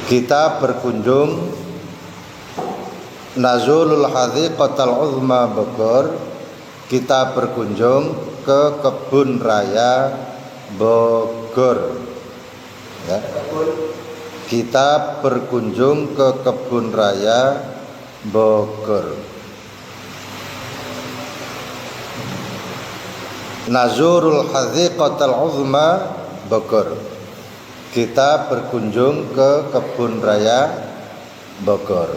Kita berkunjung Nazulul Hadhiqatal Uzma Bogor. Kita berkunjung ke kebun raya Bogor ya. Kita berkunjung ke kebun raya Bogor. Nazurul Hadhiqatal Uzma Bogor. Kita berkunjung ke kebun raya Bogor.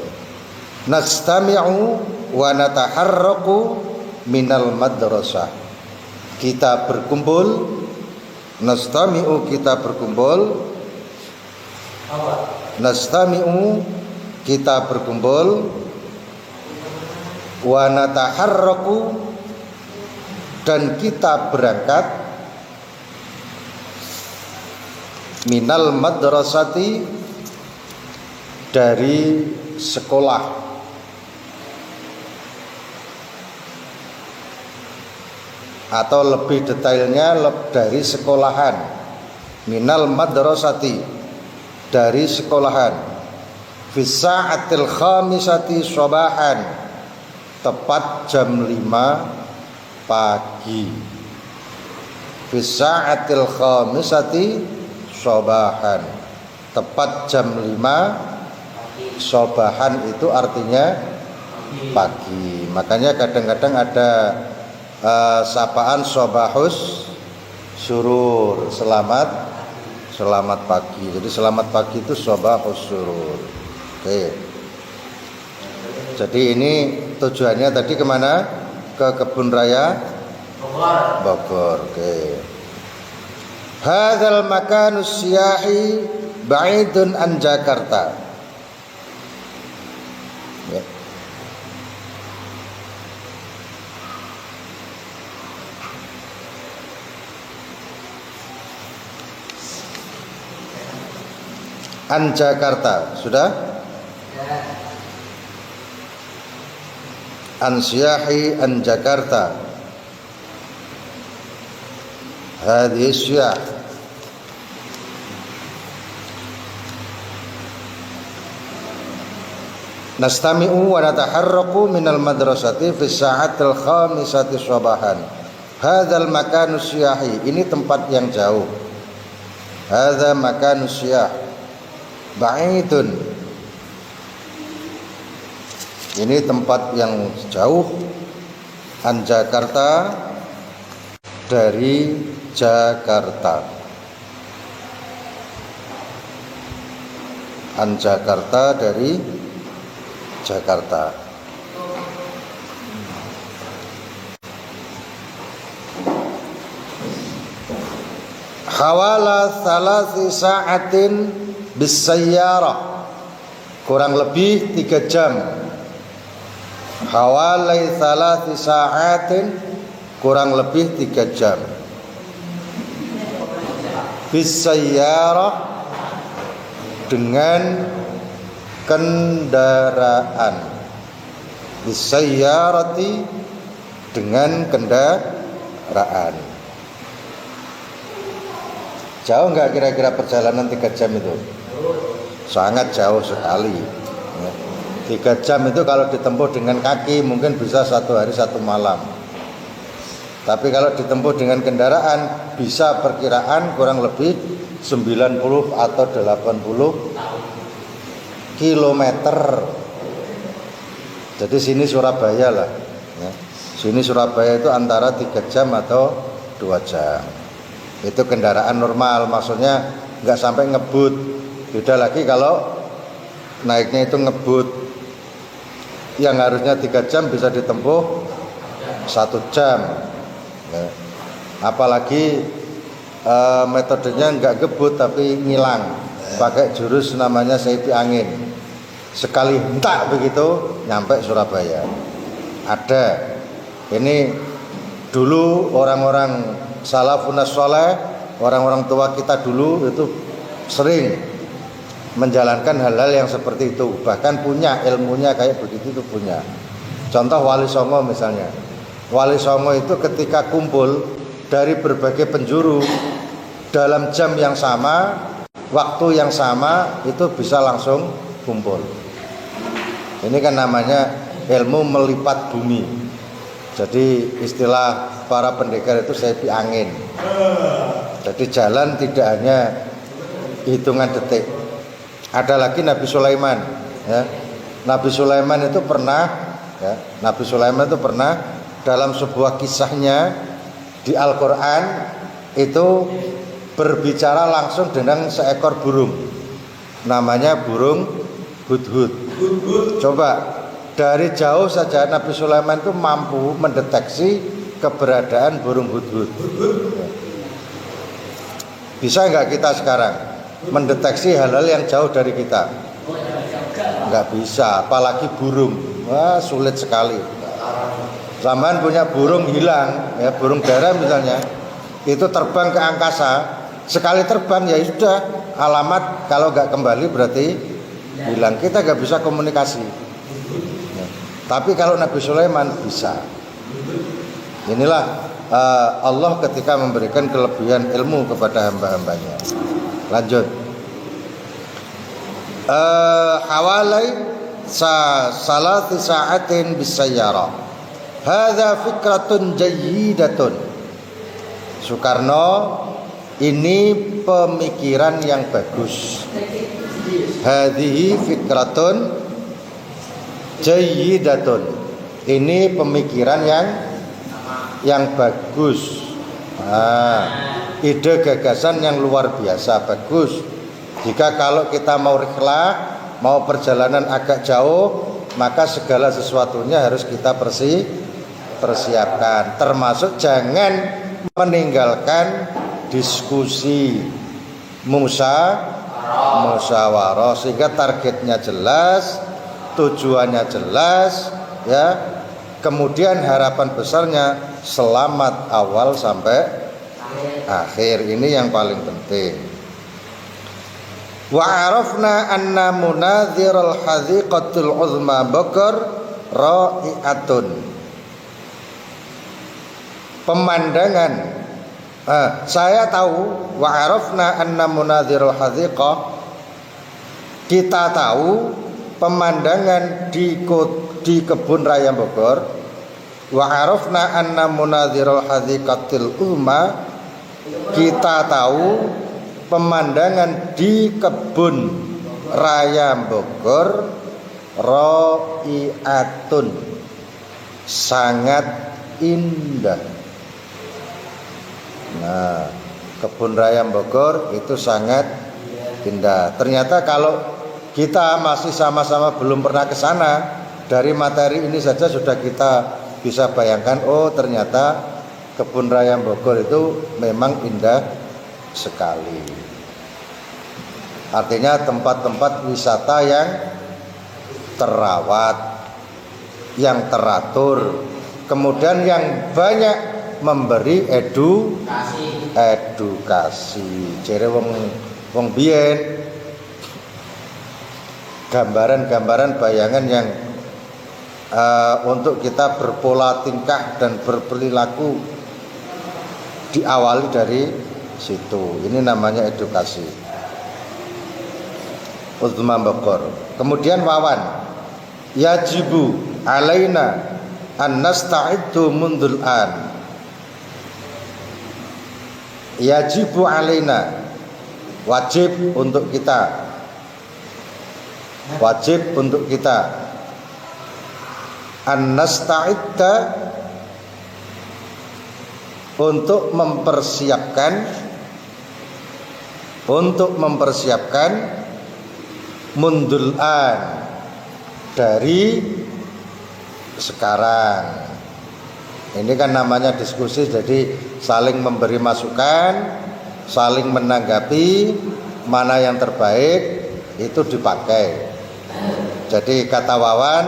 Nastami'u wa nataharraku minal madrasah. Kita berkumpul. Nastami'u, kita berkumpul. Nastami'u, kita berkumpul. Wa nataharraku, dan kita berangkat. Minal madrasati, dari sekolah. Atau lebih detailnya dari sekolahan. Minal madrasati, dari sekolahan. Fi sa'atil khamisati shabahan, tepat jam 5 pagi. Fi sa'atil khamisati shabahan, tepat jam 5. Shabahan itu artinya pagi. Makanya kadang-kadang ada sapaan sobahus surur, selamat pagi. Jadi selamat pagi itu sobahus surur. Oke. Jadi ini tujuannya tadi kemana? Ke kebun raya Bogor. Oke. Hadzal makanus siyahi ba'idun an Jakarta. Ya. An Jakarta sudah? An siyahi an Jakarta. Hadhihi siyah. Nastami'u wa nataharraku minal madrasati fi sa'atil khamisati shabahan. Hadzal makanu siyahi, ini tempat yang jauh. Hadza makanu siyah ba'idun, ini tempat yang jauh. An Jakarta, dari Jakarta. An Jakarta, dari Jakarta. Hawala salasi sa'atin bisayyarah, kurang lebih 3 jam. Hawalai salasi sa'atin, kurang lebih 3 jam. Bisayyarah, dengan kendaraan. Bisayyarati, dengan kendaraan. Jauh nggak kira-kira perjalanan 3 jam itu? Sangat jauh sekali. 3 jam itu kalau ditempuh dengan kaki mungkin bisa 1 hari 1 malam. Tapi kalau ditempuh dengan kendaraan bisa perkiraan kurang lebih 90 atau 80 kilometer. Jadi sini Surabaya lah. Sini Surabaya itu antara 3 jam atau 2 jam. Itu kendaraan normal, maksudnya nggak sampai ngebut. Beda lagi kalau naiknya itu ngebut, yang harusnya 3 jam bisa ditempuh 1 jam ya. Apalagi metodenya nggak ngebut tapi ngilang, pakai jurus namanya seipi angin. Sekali hentak begitu nyampe Surabaya. Ada. Ini dulu orang-orang salafun sholeh, orang-orang tua kita dulu itu sering menjalankan hal-hal yang seperti itu, bahkan punya ilmunya kayak begitu itu punya. Contoh Wali Songo misalnya. Wali Songo itu ketika kumpul dari berbagai penjuru dalam jam yang sama waktu yang sama itu bisa langsung kumpul. Ini kan namanya ilmu melipat bumi. Jadi istilah para pendekar itu sepi angin. Jadi jalan tidak hanya hitungan detik. Ada lagi Nabi Sulaiman, ya. Nabi Sulaiman itu pernah, ya, Nabi Sulaiman itu pernah dalam sebuah kisahnya di Al-Quran itu berbicara langsung dengan seekor burung, namanya burung hudhud. Coba dari jauh saja Nabi Sulaiman itu mampu mendeteksi keberadaan burung hudhud. Bisa nggak kita sekarang mendeteksi hal-hal yang jauh dari kita? Nggak bisa, apalagi burung. Wah, sulit sekali. Zaman punya burung hilang, ya, burung dara misalnya, itu terbang ke angkasa. Sekali terbang ya sudah, alamat kalau nggak kembali berarti hilang. Kita nggak bisa komunikasi. Ya. Tapi kalau Nabi Sulaiman bisa. Inilah Allah ketika memberikan kelebihan ilmu kepada hamba-hambanya. Lanjut. Hawalai salati sa'atin bisayyarah. Hadza fikratun jayyidatun. Soekarno, ini pemikiran yang bagus. Hadhihi fikratun jayyidatun. Ini pemikiran yang bagus. Ide gagasan yang luar biasa bagus. Jika kalau kita mau rihlah, mau perjalanan agak jauh, maka segala sesuatunya harus kita persiapkan. Termasuk jangan meninggalkan diskusi musyawarah, sehingga targetnya jelas, tujuannya jelas, ya. Kemudian harapan besarnya selamat awal sampai akhir. Ini yang paling penting. Wa arafna anna munadhiral hadhiqatul uzma bakar ra'iatun. Pemandangan saya tahu, wa arafna anna munadhiral hadhiqah, kita tahu pemandangan di kebun raya Bogor. Wa arafna anna munadhiral hadhiqatil uzma, kita tahu pemandangan di kebun raya Bogor ra'iatun, sangat indah. Nah, kebun raya Bogor itu sangat indah. Ternyata kalau kita masih sama-sama belum pernah ke sana, dari materi ini saja sudah kita bisa bayangkan, oh ternyata kebun raya Bogor itu memang indah sekali. Artinya tempat-tempat wisata yang terawat, yang teratur, kemudian yang banyak memberi edukasi. Jere wong biyen gambaran-gambaran bayangan yang untuk kita berpola tingkah dan berperilaku diawali dari situ. Ini namanya edukasi. Uzma Bogor. Kemudian wawan, yajibu alaina an nasta'iddu mundul an. Yajibu alaina, wajib untuk kita, wajib untuk kita an nasta'idda, untuk mempersiapkan mundul an, dari sekarang. Ini kan namanya diskusi, jadi saling memberi masukan, saling menanggapi, mana yang terbaik itu dipakai. Jadi kata Wawan,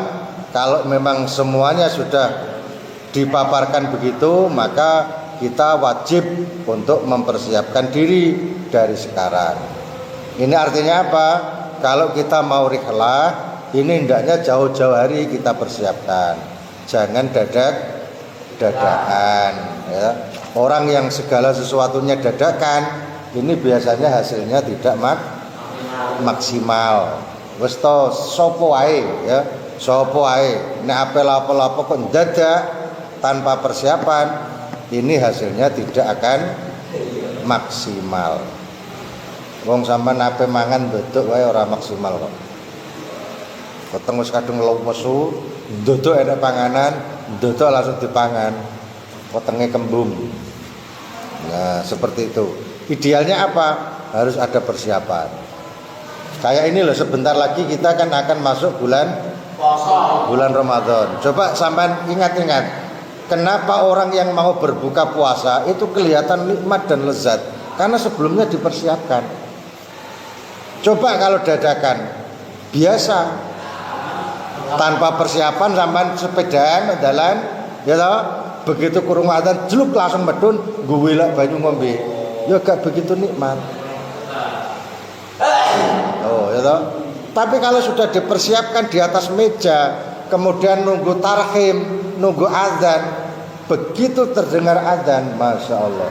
kalau memang semuanya sudah dipaparkan begitu, maka kita wajib untuk mempersiapkan diri dari sekarang. Ini artinya apa? Kalau kita mau rihlah, ini hendaknya jauh-jauh hari kita persiapkan. Jangan dadakan, ya. Orang yang segala sesuatunya dadakan, ini biasanya hasilnya tidak maksimal. Wis to sapa wae ya, sapa wae nek apel-apel kok dadak tanpa persiapan, ini hasilnya tidak akan maksimal. Wong sampean ape mangan ndodok wae ora maksimal kok. Weteng wis kadung lesu, ndodok enak panganan, ndodok langsung dipangan. Wetenge kembung. Nah, seperti itu. Idealnya apa? Harus ada persiapan. Kayak ini loh, sebentar lagi kita kan akan masuk bulan Ramadan. Coba sampean ingat-ingat, kenapa orang yang mau berbuka puasa itu kelihatan nikmat dan lezat? Karena sebelumnya dipersiapkan. Coba kalau dadakan, biasa tanpa persiapan sampean sepedaan jalan, ya toh, begitu kurung adzan jeluk langsung medun guwilak banyu ngombe. Ya gak begitu nikmat. Oh, ya toh. Tapi kalau sudah dipersiapkan di atas meja, kemudian nunggu tarhim, nunggu adzan, begitu terdengar adzan, masya Allah,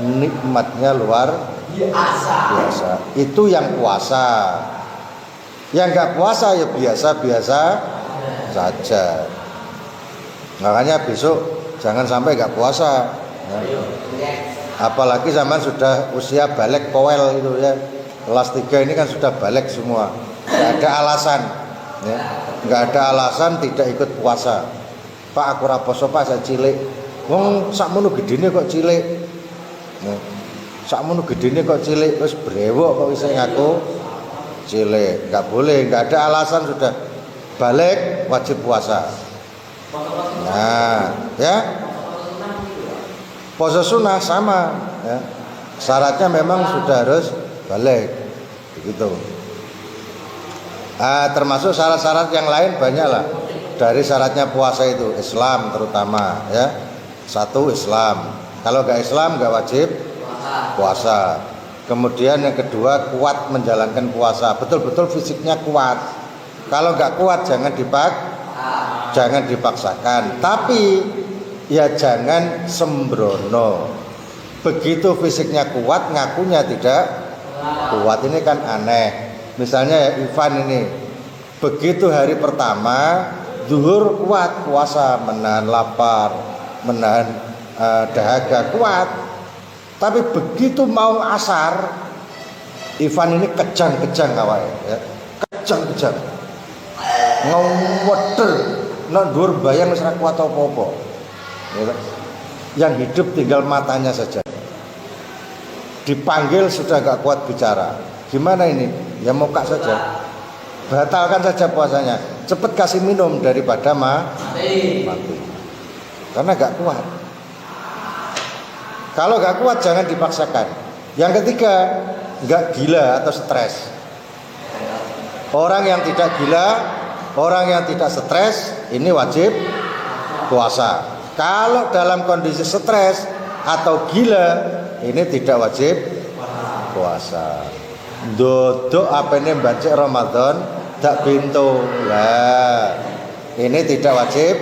nikmatnya luar biasa. Itu yang puasa. Yang nggak puasa ya biasa-biasa saja. Makanya besok jangan sampai nggak puasa. Ya. Apalagi zaman sudah usia balik powel itu ya. Kelas 3 ini kan sudah balik semua. Nggak ada alasan, ya. Nggak ada alasan tidak ikut puasa. Pak aku ora poso Pak, saya cilik. Wong sakmono gedene kok cilik. Nah, sakmono gedene kok cilik, wis brewok kok wis ngaku cilik. Nggak boleh, nggak ada alasan, sudah balik wajib puasa. Nah, ya. Puasa sunnah sama, ya. Syaratnya memang sudah harus balik, begitu. Termasuk syarat-syarat yang lain banyaklah. Dari syaratnya puasa itu Islam terutama, ya. Satu Islam. Kalau nggak Islam nggak wajib puasa. Kemudian yang kedua kuat menjalankan puasa, betul-betul fisiknya kuat. Kalau nggak kuat jangan dipaksakan. Tapi ya jangan sembrono. Begitu fisiknya kuat ngakunya tidak kuat, ini kan aneh. Misalnya ya Ivan ini, begitu hari pertama zuhur kuat puasa, menahan lapar, menahan dahaga kuat. Tapi begitu mau asar, Ivan ini kejang-kejang awake ya. Kejang-kejang. Ngaweder nek dhuwur bayang wis ora kuat apa-apa. Ya. Yang hidup tinggal matanya saja. Dipanggil sudah gak kuat bicara. Gimana ini? Ya moka saja. Batalkan saja puasanya. Cepat kasih minum daripada mati. Karena gak kuat. Kalau gak kuat jangan dipaksakan. Yang ketiga, gak gila atau stres. Orang yang tidak gila, orang yang tidak stres, ini wajib puasa. Kalau dalam kondisi stres atau gila, ini tidak wajib puasa. Dodok apa ini baca Ramadan tak pintu lah, ini tidak wajib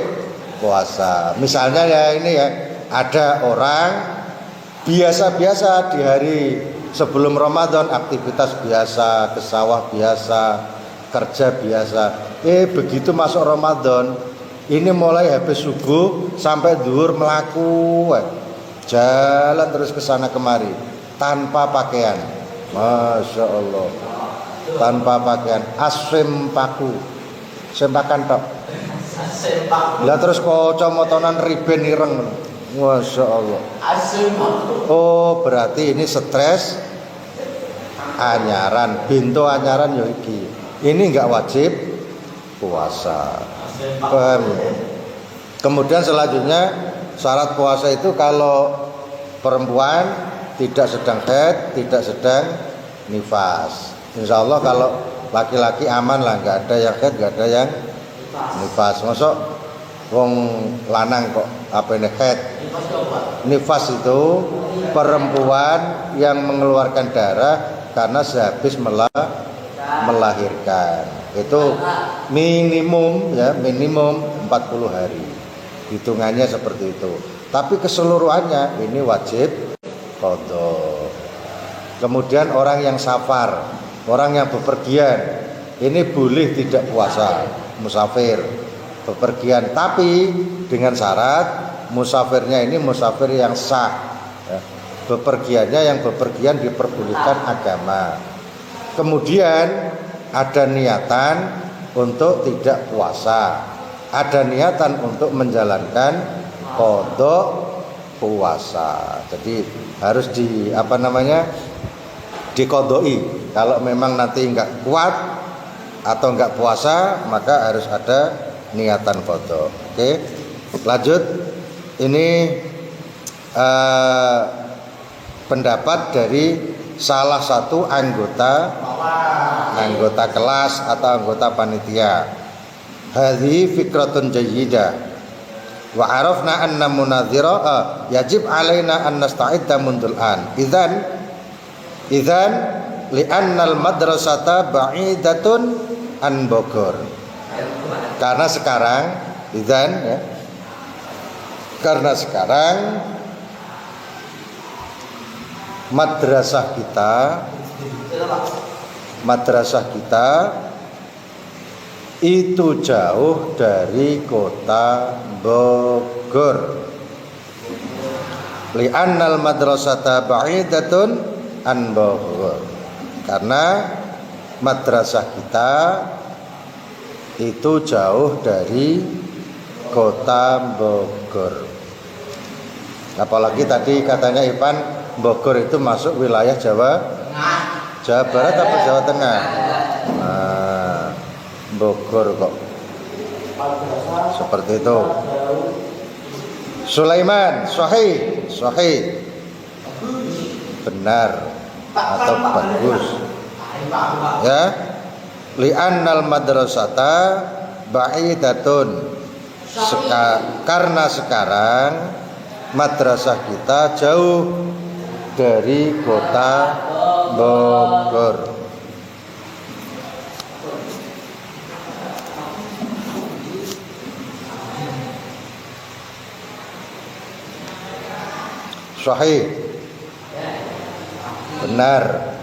puasa. Misalnya ya ini ya, ada orang biasa-biasa di hari sebelum Ramadan aktivitas biasa, ke sawah biasa, kerja biasa. Begitu masuk Ramadan, ini mulai habis subuh sampai zuhur melaku, jalan terus ke sana kemari tanpa pakaian. Masya Allah, tanpa pakaian, asempaku, sempakan tok. Lah terus kocok motonan riben ireng. Masya Allah. Oh berarti ini stres anyaran, bintu anyaran yo iki. Ini enggak wajib puasa. Paham? Kemudian selanjutnya syarat puasa itu kalau perempuan tidak sedang haid, tidak sedang nifas. Insya Allah kalau laki-laki aman lah, nggak ada yang haid, nggak ada yang nifas. Masuk wong lanang kok apa ini haid? Nifas itu perempuan yang mengeluarkan darah karena sehabis melahirkan. Itu minimum ya, minimum 40 hari. Hitungannya seperti itu. Tapi keseluruhannya ini wajib qadha. Kemudian orang yang safar orang yang bepergian ini boleh tidak puasa, musafir bepergian, tapi dengan syarat musafirnya ini musafir yang sah, ya. Bepergiannya yang bepergian diperbolehkan agama. Kemudian ada niatan untuk tidak puasa, ada niatan untuk menjalankan qada puasa. Jadi harus diqadai. Kalau memang nanti enggak kuat atau enggak puasa, maka harus ada niatan qada. Oke. Lanjut. Ini pendapat dari salah satu anggota kelas atau anggota panitia. Hadhi fikratun jayyidah wa arafna anna munadhira yajib alaina an nasta'idda mundul an idzan li'anna al madrasata ba'idatun an Bogor. Karena sekarang madrasah kita itu jauh dari kota Bogor. Li'annal madrasata ba'idatun an Bogor. Karena madrasah kita itu jauh dari kota Bogor. Apalagi tadi katanya Ipan, Bogor itu masuk wilayah Jawa Barat atau Jawa Tengah? Nah, Bogor kok seperti itu. Sulaiman, sahih, benar atau bagus, ya. Li'annal madrasata ba'idatun, karena sekarang madrasah kita jauh dari kota Bogor. Sahih, benar.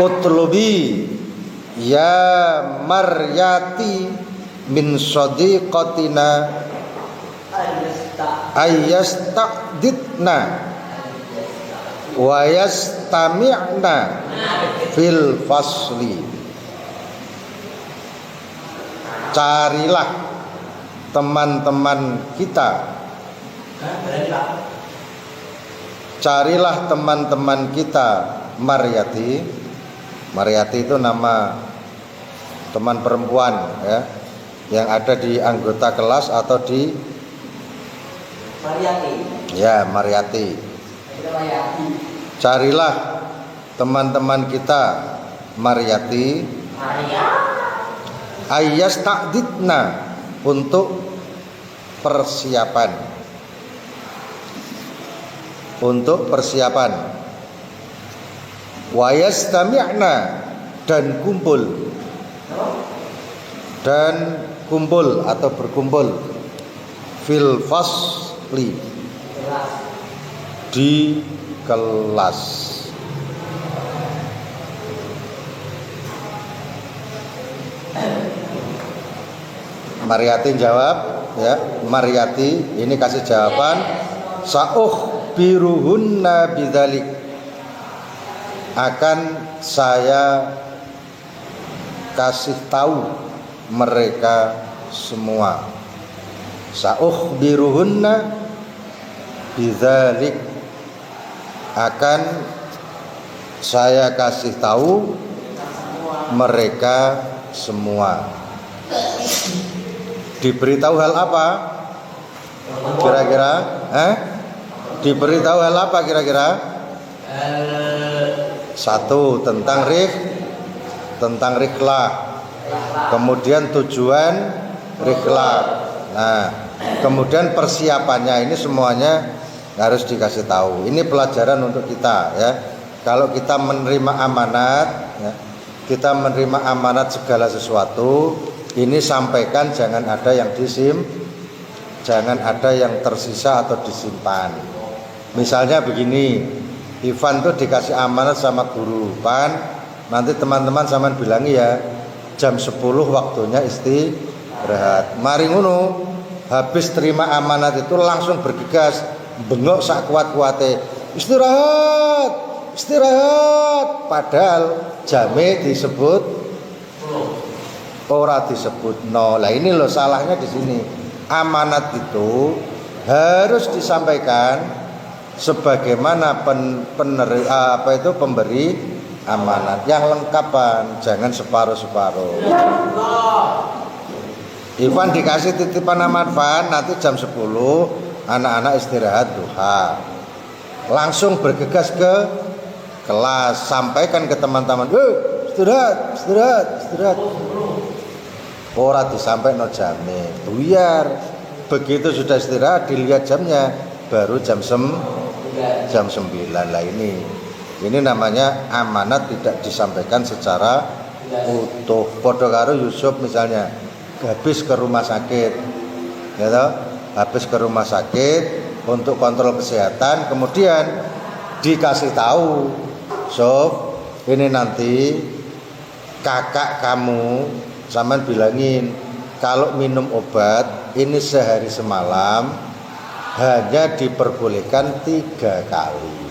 Utlubi ya Maryati min sadiqatina ayyastaqditna wa yastami'na fil fasli. Carilah teman-teman kita, Maryati itu nama teman perempuan, ya, yang ada di anggota kelas atau di Maryati. Carilah teman-teman kita Maryati ayyastaqditna, untuk persiapan, wa yastami'na, dan kumpul atau berkumpul, fil fasli, di kelas. Maryati jawab, ya. Maryati ini kasih jawaban, sa'ukhbiruhunna bidzalik, akan saya kasih tahu mereka semua. Sa'ukhbiruhunna bidzalik, akan saya kasih tahu mereka semua. Diberitahu hal apa kira-kira? Diberitahu hal apa kira-kira? Satu, tentang rihlah. Kemudian tujuan rihlah. Nah, kemudian persiapannya ini semuanya harus dikasih tahu. Ini pelajaran untuk kita, ya. Kalau kita menerima amanat, ya, kita menerima amanat segala sesuatu, ini sampaikan, jangan ada yang tersisa atau disimpan. Misalnya begini, Ivan tuh dikasih amanat sama guru, Pan, nanti teman-teman sampean bilangi ya, jam 10 waktunya istirahat. Mari ngono, habis terima amanat itu langsung bergegas, bengok sak kuat-kuate, istirahat, istirahat. Padahal jame disebut ora disebut no. Lah ini loh salahnya di sini. Amanat itu harus disampaikan sebagaimana pemberi amanat yang lengkapan, jangan separuh-separuh. Ivan dikasih titipan amanat, Van, nanti jam 10 anak-anak istirahat duha. Langsung bergegas ke kelas, sampaikan ke teman-teman, istirahat, istirahat, istirahat. Ora disampaikan jamnya, buyar. Begitu sudah istirahat dilihat jamnya, baru jam 9 lah. Ini namanya amanat tidak disampaikan secara utuh. Podo karo Yusuf misalnya habis ke rumah sakit, ya toh? Habis ke rumah sakit untuk kontrol kesehatan, kemudian dikasih tahu, Sof, ini nanti kakak kamu sampean bilangin kalau minum obat ini sehari semalam hanya diperbolehkan 3 kali.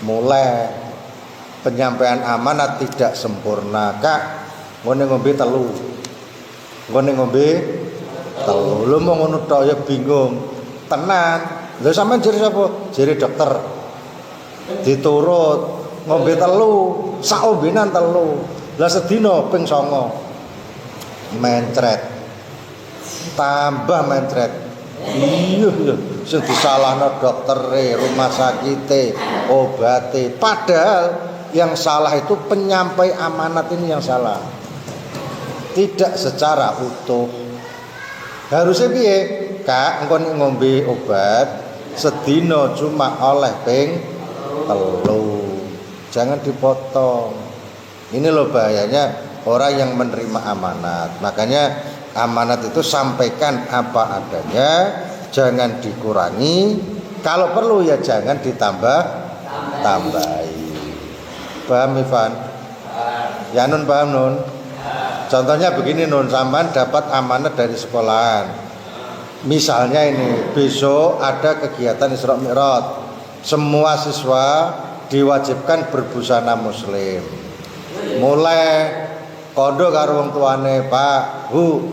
Mulai penyampaian amanat tidak sempurna, Kak, ngene ngombe telu. Ngene ngombe telu. Lu mau ngono tok ya bingung. Tenan. Lha sampean jere sapa? Jere dokter. Diturut ngombe telu, sak ombenan telu. Lah sedina ping 9. Mencret. Tambah mencret. Iya, sing disalahno doktere, rumah sakite, obate. Padahal yang salah itu penyampai amanat ini yang salah. Tidak secara utuh. Harusnya piye? Kak, engko ngombe obat sedina cuma oleh ping 3. Jangan dipotong. Ini loh bahayanya orang yang menerima amanat. Makanya amanat itu sampaikan apa adanya, jangan dikurangi. Kalau perlu ya jangan ditambah-tambahi. Paham Ivan? Ya Nun, paham Nun? Contohnya begini Nun, sampean dapat amanat dari sekolahan. Misalnya ini, besok ada kegiatan Isra Mi'raj. Semua siswa diwajibkan berbusana muslim. Mulai kondo karo wong tuane, Pak, Bu,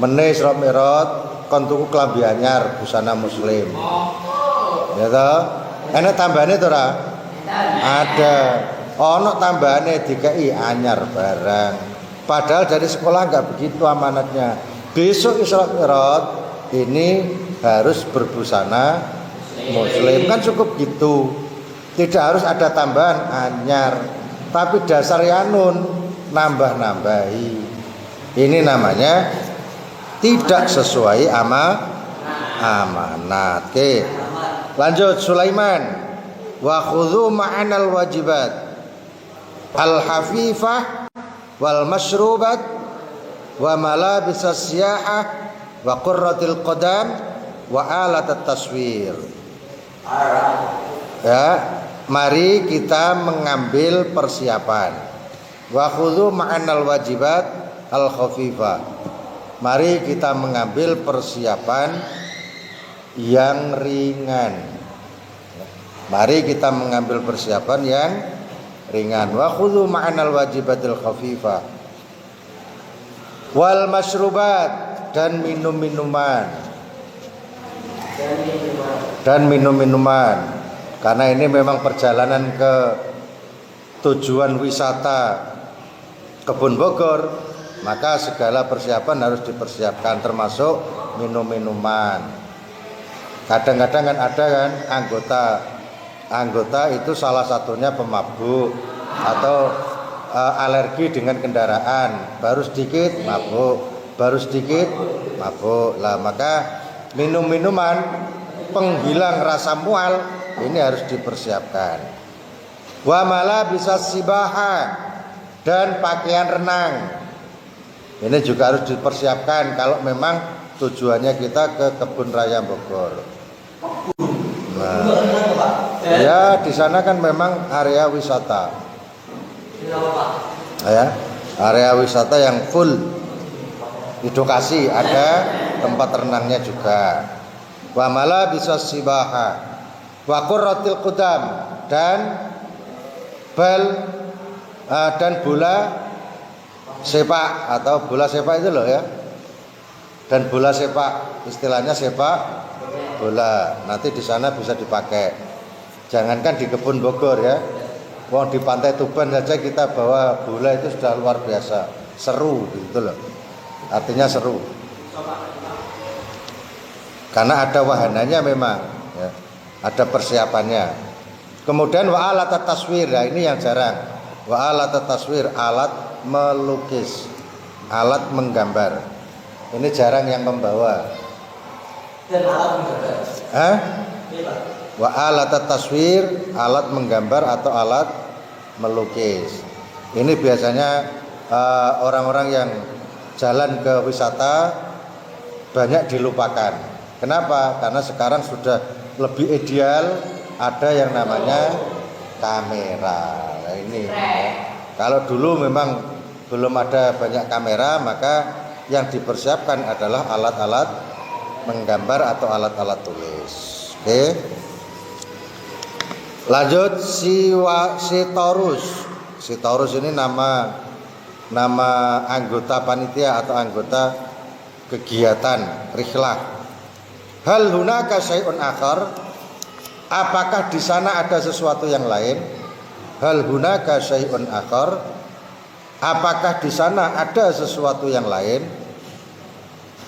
meneh Isra Mi'raj kon tuku klambi anyar busana muslim. Ya toh? Enak tambahane to ora? Ada. Ono tambahane dikai anyar barang. Padahal dari sekolah enggak begitu amanatnya. Besok Isra Mi'raj ini harus berbusana muslim. Kan cukup gitu. Tidak harus ada tambahan anyar. Tapi dasar ya Nun nambah-nambahi. Ini namanya tidak sesuai amanat. Oke. Lanjut Sulaiman. Wa khudhu ma'anal wajibat al-hafifah wal masyrubat wa malabisas siyahah wa qurratil qadam wa alat at-taswir. Ya, mari kita mengambil persiapan. Wa khudhu ma'anal wajibat al-khafifah. Mari kita mengambil persiapan yang ringan. Mari kita mengambil persiapan yang ringan. Wa khudhu ma'anal wajibatil khafifah. Wal masyrubat, dan minum-minuman. Karena ini memang perjalanan ke tujuan wisata Kebun Bogor, maka segala persiapan harus dipersiapkan termasuk minum-minuman. Kadang-kadang kan ada kan anggota itu salah satunya pemabuk atau alergi dengan kendaraan, baru sedikit mabuk, baru sedikit mabuk. Lah maka minum-minuman penghilang rasa mual ini harus dipersiapkan. Wa malabisas sibaha, dan pakaian renang. Ini juga harus dipersiapkan kalau memang tujuannya kita ke Kebun Raya Bogor. Nah, Ya, di sana kan memang area wisata. Ya, area wisata yang full edukasi, ada tempat renangnya juga. Wa mala bisa sibaha wa qurratil qudam dan bola sepak atau bola sepak itu loh ya. Dan bola sepak, istilahnya sepak bola. Nanti di sana bisa dipakai. Jangankan di kebun Bogor ya. Wong di pantai Tuban saja kita bawa bola itu sudah luar biasa. Seru gitu loh. Artinya seru. Karena ada wahananya memang ya. Ada persiapannya. Kemudian wa alat taswir, nah ini yang jarang. Wa alat taswir, alat melukis, alat menggambar. Ini jarang yang membawa. Dan alat menggambar. Wa alat taswir, alat menggambar atau alat melukis. Ini biasanya orang-orang yang jalan ke wisata banyak dilupakan. Kenapa? Karena sekarang sudah lebih ideal ada yang namanya kamera. Nah, ini ya. Kalau dulu memang belum ada banyak kamera, maka yang dipersiapkan adalah alat-alat menggambar atau alat-alat tulis. Oke. Lanjut Sitorus. Sitorus ini nama anggota panitia atau anggota kegiatan rihlah. Hal hunaka syai'un akhar? Apakah di sana ada sesuatu yang lain? Hal hunaka syai'un akhar? Apakah di sana ada sesuatu yang lain?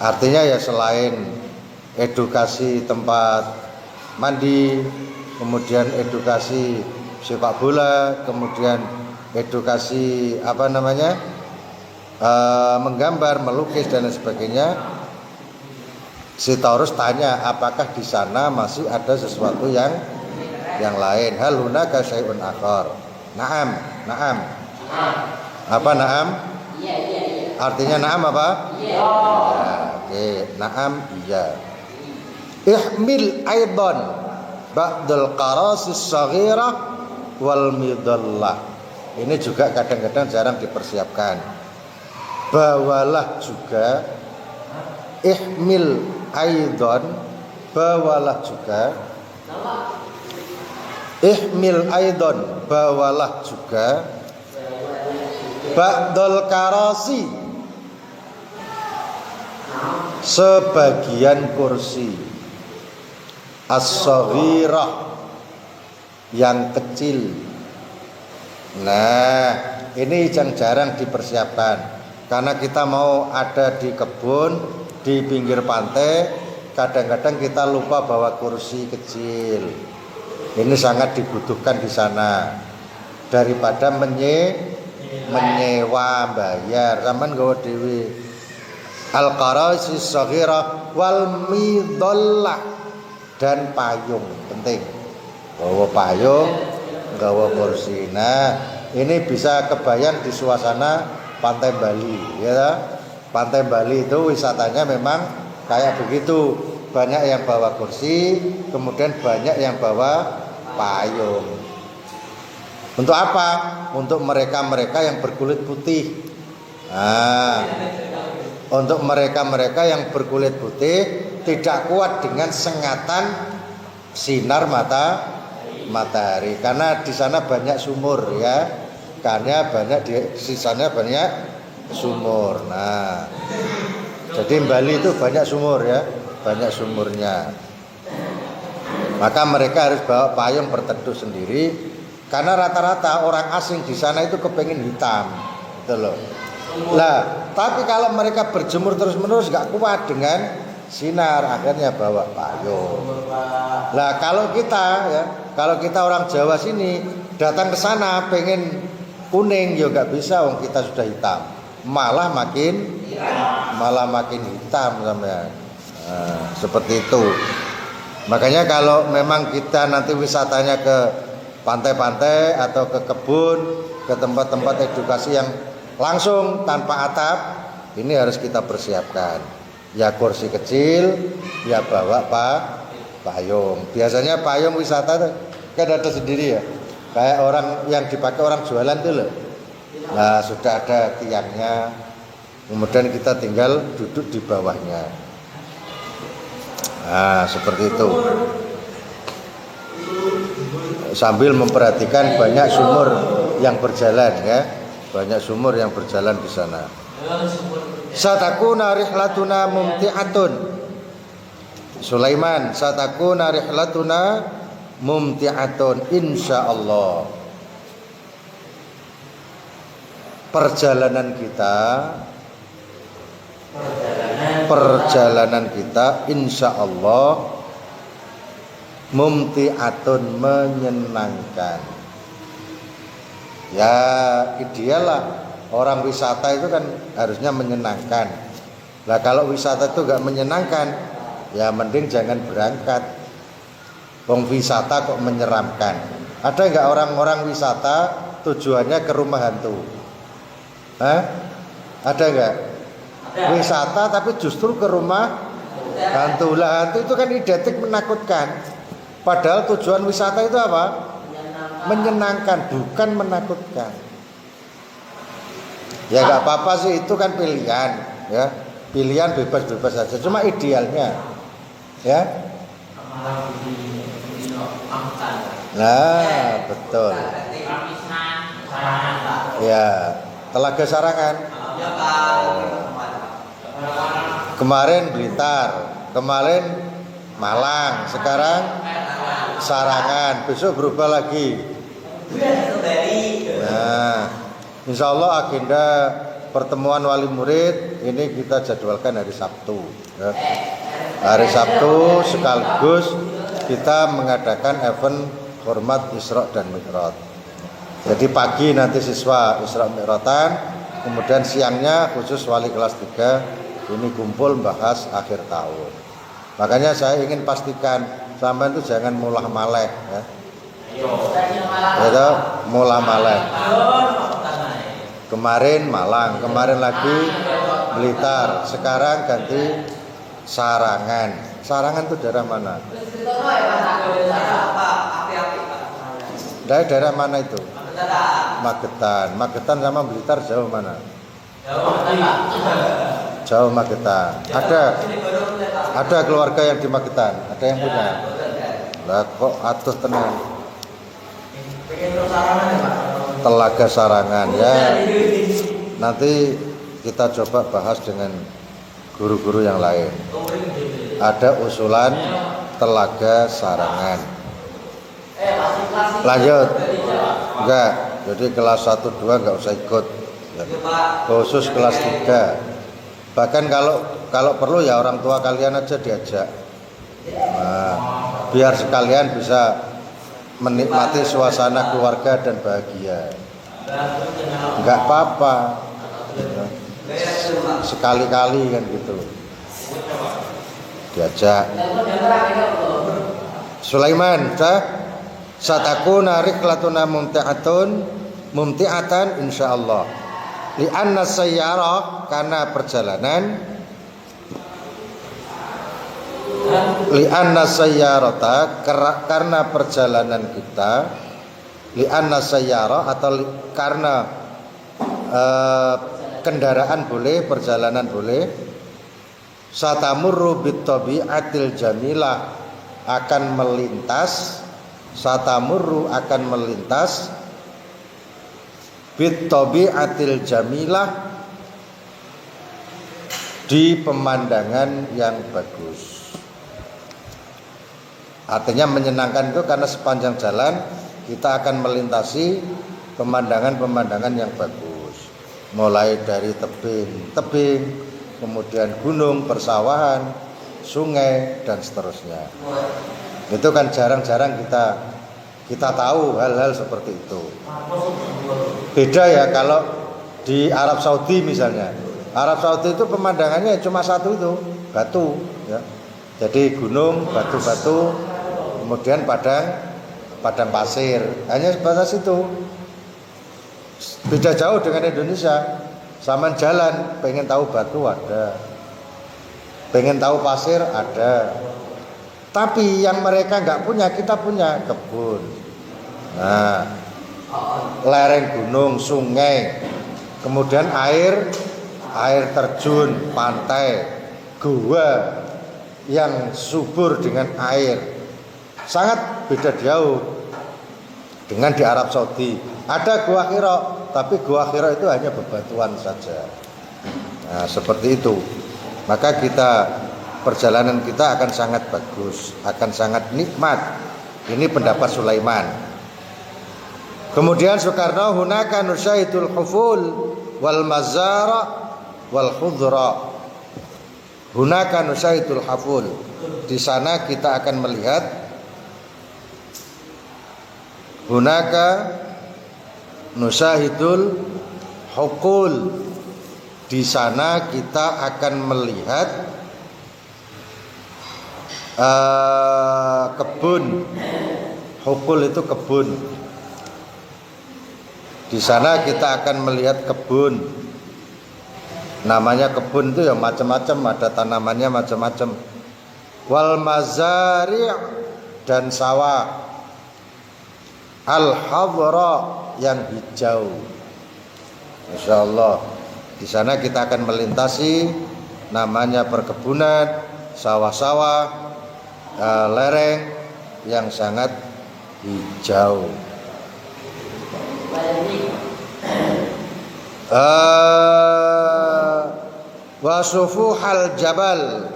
Artinya ya selain edukasi tempat mandi, kemudian edukasi sepak bola, kemudian edukasi menggambar, melukis dan lain sebagainya. Si Taurus tanya, apakah di sana masih ada sesuatu yang lain? Hal hunaka syai'un akhar? Naam. Apa naam? Iya. Artinya naam apa? Iya. Ya, oke, naam iya. Ihmil aidan ba'dul qarasis saghirah wal midallah. Ini juga kadang-kadang jarang dipersiapkan. Bawalah juga ihmil aidan, bawalah juga ihmil aidan, bawalah juga ba'dul karasi, sebagian kursi as-saghirah, yang kecil. Nah, ini yang jarang dipersiapkan karena kita mau ada di kebun, di pinggir pantai, kadang-kadang kita lupa bawa kursi kecil. Ini sangat dibutuhkan di sana daripada menyewa bayar. Zaman gawe dhewe. Al-qarasi saghirah wal midallah, dan payung penting. Bawa payung, bawa kursi. Nah, ini bisa kebayang di suasana pantai Bali, ya. Pantai Bali itu wisatanya memang kayak begitu. Banyak yang bawa kursi, kemudian banyak yang bawa payung. Untuk apa? Untuk mereka-mereka yang berkulit putih. Nah, untuk mereka-mereka yang berkulit putih tidak kuat dengan sengatan sinar matahari, karena di sana banyak sumur ya. Karena di sana banyak sumur. Nah, jadi Bali itu banyak sumur ya, banyak sumurnya. Maka mereka harus bawa payung berteduh sendiri, karena rata-rata orang asing di sana itu kepengin hitam, gitu loh. Lah, tapi kalau mereka berjemur terus-menerus gak kuat dengan sinar, akhirnya bawa payung. Lah, kalau kita orang Jawa sini datang ke sana pengen kuning ya gak bisa, wong kita sudah hitam. Malah makin hitam sampean. Nah, seperti itu. Makanya kalau memang kita nanti wisatanya ke pantai-pantai atau ke kebun, ke tempat-tempat edukasi yang langsung tanpa atap, ini harus kita persiapkan. Ya kursi kecil, ya bawa payung. Biasanya payung wisata kan ada sendiri ya. Kayak orang yang dipakai orang jualan itu loh. Nah, sudah ada tiangnya. Kemudian kita tinggal duduk di bawahnya. Nah, seperti itu. Sambil memperhatikan banyak sumur yang berjalan ya. Banyak sumur yang berjalan di sana. Satakuna rihlatuna mumti'atun. Sulaiman, satakuna rihlatuna mumti'atun insyaallah. Perjalanan kita insyaallah mumti'atun, menyenangkan. Ya ideal lah, orang wisata itu kan harusnya menyenangkan. Nah kalau wisata itu gak menyenangkan, ya mending jangan berangkat. Wong wisata kok menyeramkan. Ada nggak orang-orang wisata tujuannya ke rumah hantu? Hah? Ada nggak? Wisata tapi justru ke rumah hantu. Lah hantu itu kan identik menakutkan. Padahal tujuan wisata itu apa? Menyenangkan, bukan menakutkan. Ya nggak apa-apa sih, itu kan pilihan, ya. Pilihan bebas-bebas saja. Cuma idealnya, ya. Nah, betul. Ya, Telaga Sarangan. Kemarin Blitar, kemarin Malang, sekarang Sarangan, besok berubah lagi. Nah, insya Allah agenda pertemuan wali murid ini kita jadwalkan hari Sabtu. Ya. Hari Sabtu sekaligus kita mengadakan event hormat Isra dan Mi'raj. Jadi pagi nanti siswa Isra Mi'rajan, kemudian siangnya khusus wali kelas 3 ini kumpul bahas akhir tahun. Makanya saya ingin pastikan sampai itu jangan mulah maleh ya. Itu mulah maleh. Kemarin Malang, kemarin lagi Blitar, sekarang ganti Sarangan. Sarangan itu daerah mana? Daerah mana itu? Magetan. Magetan sama Blitar jauh mana? Jauh Magetan. Ada keluarga yang di Magetan, ada yang punya. Lah kok atuh tenang. Telaga Sarangan ya. Nanti kita coba bahas dengan guru-guru yang lain. Ada usulan Telaga Sarangan. Lanjut. Enggak. Jadi kelas 1 2 enggak usah ikut. Ya. Khusus kelas 3. Bahkan kalau perlu ya orang tua kalian aja diajak. Nah, biar sekalian bisa menikmati suasana keluarga dan bahagia. Enggak apa-apa. Ya. Sekali-kali kan gitu. Diajak. Sulaiman, satakuna rihlatuna mumti'atan insyaallah. Li'anna sayyarah, karena perjalanan, li'anna sayyarata, karena perjalanan kita, li'anna sayyarah atau karena kendaraan boleh, perjalanan boleh, satamurru bitabi'atil jamilah, akan melintas, satamurru akan melintas, bitabi'atil jamilah, di pemandangan yang bagus. Artinya menyenangkan itu karena sepanjang jalan kita akan melintasi pemandangan-pemandangan yang bagus. Mulai dari tebing, kemudian gunung, persawahan, sungai dan seterusnya. Itu kan jarang-jarang kita tahu hal-hal seperti itu. Beda ya kalau di Arab Saudi misalnya. Arab Saudi itu pemandangannya cuma satu itu, batu ya. Jadi gunung, batu-batu, kemudian padang pasir. Hanya sebatas itu. Beda jauh dengan Indonesia. Zaman jalan, pengen tahu batu ada, pengen tahu pasir ada. Tapi yang mereka nggak punya, kita punya kebun, Nah, lereng gunung, sungai, kemudian air terjun, pantai, gua yang subur dengan air, sangat beda jauh dengan di Arab Saudi. Ada Gua Hira, tapi Gua Hira itu hanya bebatuan saja. Nah, seperti itu. Maka perjalanan kita akan sangat bagus, akan sangat nikmat. Ini pendapat Sulaiman. Kemudian Soekarno, hunaka nusyahidul huful wal mazara wal khudra. Hunaka nusyahidul huful. Di sana kita akan melihat, hunaka nusyahidul hukul. Di sana kita akan melihat kebun. Hukul itu kebun. Di sana kita akan melihat kebun. Namanya kebun itu ya macam-macam, ada tanamannya macam-macam. Wal mazari' dan sawah. Al hadra yang hijau. Insyaallah di sana kita akan melintasi namanya perkebunan, sawah-sawah, lereng yang sangat hijau. Wasufuhal jabal,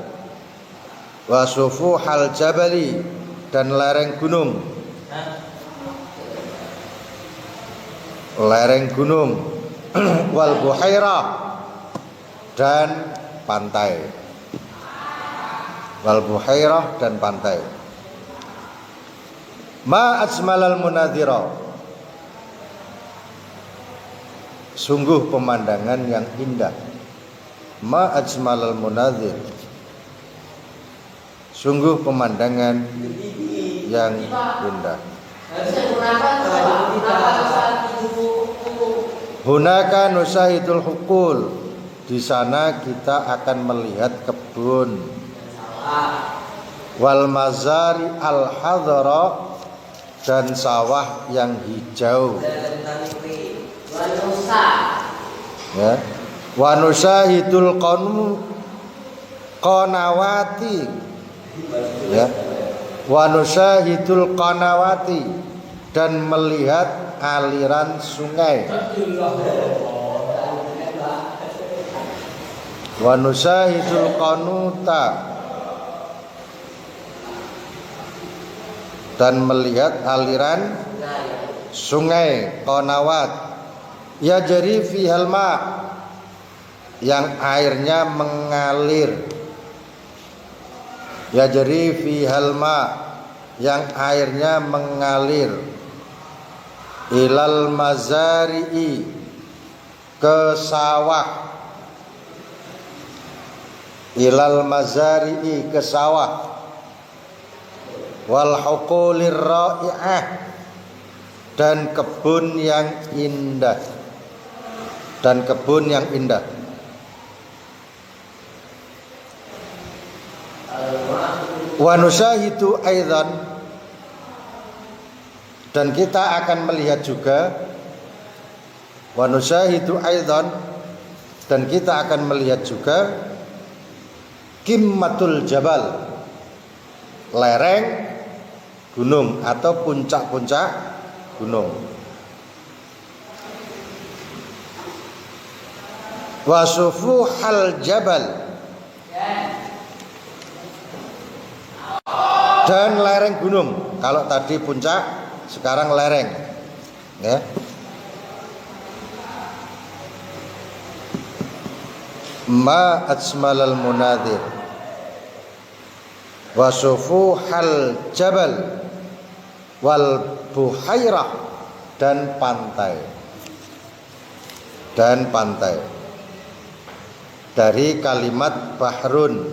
wasufuhal jabali, dan lereng gunung. Lereng gunung. Wal buhairah, dan pantai. Wal buhairah dan pantai. Ma ajmalal munadhira, sungguh pemandangan yang indah. Ma ajmalal munadhir, sungguh pemandangan yang indah. Hunaka nusyahidul hukul, di sana kita akan melihat kebun. Wal mazari al hadra, dan sawah yang hijau. Ya. Wa nusyahidul qanawati, ya. Wa nusyahidul qanawati, dan melihat aliran sungai. Wa nusyahidul qanuta, dan melihat aliran sungai qanawat. Ya jari fihal ma, yang airnya mengalir. Ya jari fihal ma, yang airnya mengalir. Ilal mazari'i, ke sawah. Ilal mazari'i, ke sawah. Wal huqulir ra'i'ah, dan kebun yang indah. Dan kebun yang indah. Wa nusyahidu aidan, dan kita akan melihat juga. Wa nusyahidu aidan, dan kita akan melihat juga qimmatul jabal, lereng gunung atau puncak-puncak gunung. Wa sufuhal jabal, dan lereng gunung. Kalau tadi puncak, sekarang lereng, ya. Ma ajmalal munadhir wa sufuhal jabal wal buhairah, dan pantai. Dan pantai. Dari kalimat bahrun.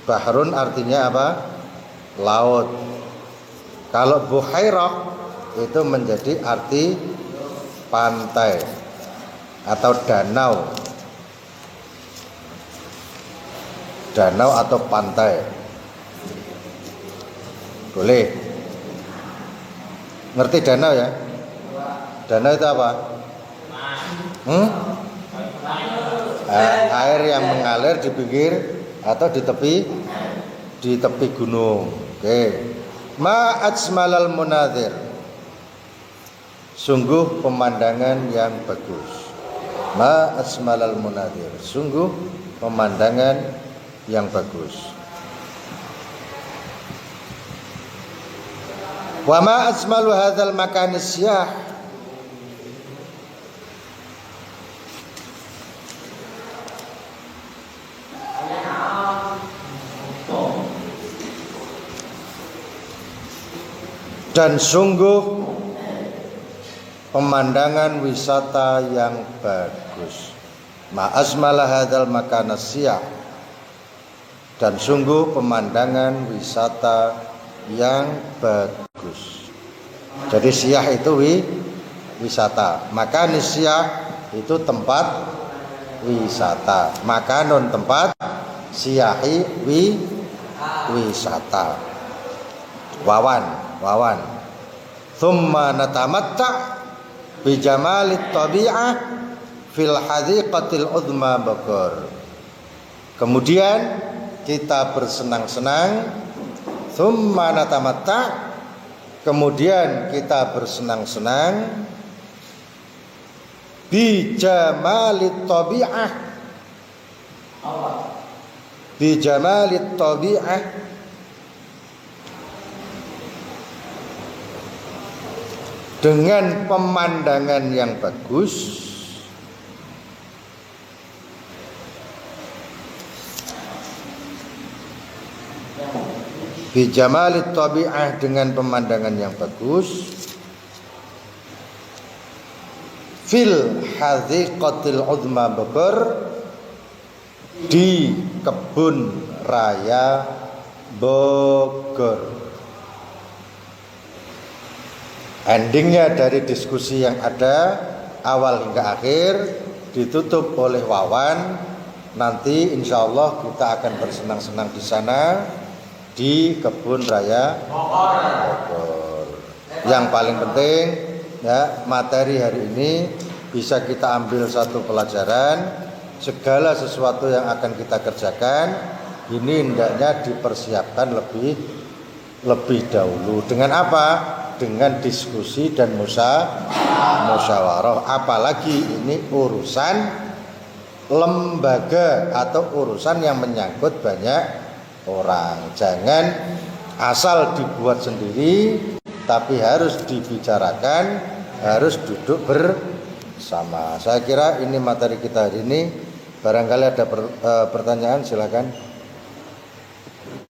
Bahrun artinya apa? Laut. Kalau buhairah itu menjadi arti pantai atau danau. Danau atau pantai. Boleh. Ngerti danau ya? Danau itu apa? Air yang mengalir di pinggir atau di tepi gunung. Oke. Ma ajmalal munadhir. Sungguh pemandangan yang bagus. Ma ajmalal munadhir. Sungguh pemandangan yang bagus. Wa ma ajmalu hadzal makan syah. Dan sungguh pemandangan wisata yang bagus. Ma azmala hadzal makan syah. Dan sungguh pemandangan wisata yang bagus. Jadi siyah itu wisata. Makan siyah itu tempat wisata. Makanun tempat, siyahi wisata. Wawan. Thumma natamatta bi jamalit tabi'ah fil hadiqatil uzma Bogor. Kemudian kita bersenang-senang. Thumma natamatta, kemudian kita bersenang-senang bi jamalit tabi'ah, bi jamalit tabi'ah, dengan pemandangan yang bagus, bi jamalit tabi'ah, dengan pemandangan yang bagus, fil hadhiqatil uzma Bogor, di kebun raya Bogor. Endingnya dari diskusi yang ada awal hingga akhir ditutup oleh Wawan. Nanti insya Allah kita akan bersenang-senang di sana, di kebun raya Bogor. Yang paling penting ya, materi hari ini bisa kita ambil satu pelajaran. Segala sesuatu yang akan kita kerjakan ini hendaknya dipersiapkan lebih dahulu. Dengan apa? Dengan diskusi dan musyawarah. Apalagi ini urusan lembaga atau urusan yang menyangkut banyak orang. Jangan asal dibuat sendiri, tapi harus dibicarakan, harus duduk bersama. Saya kira ini materi kita hari ini. Barangkali ada pertanyaan, silakan.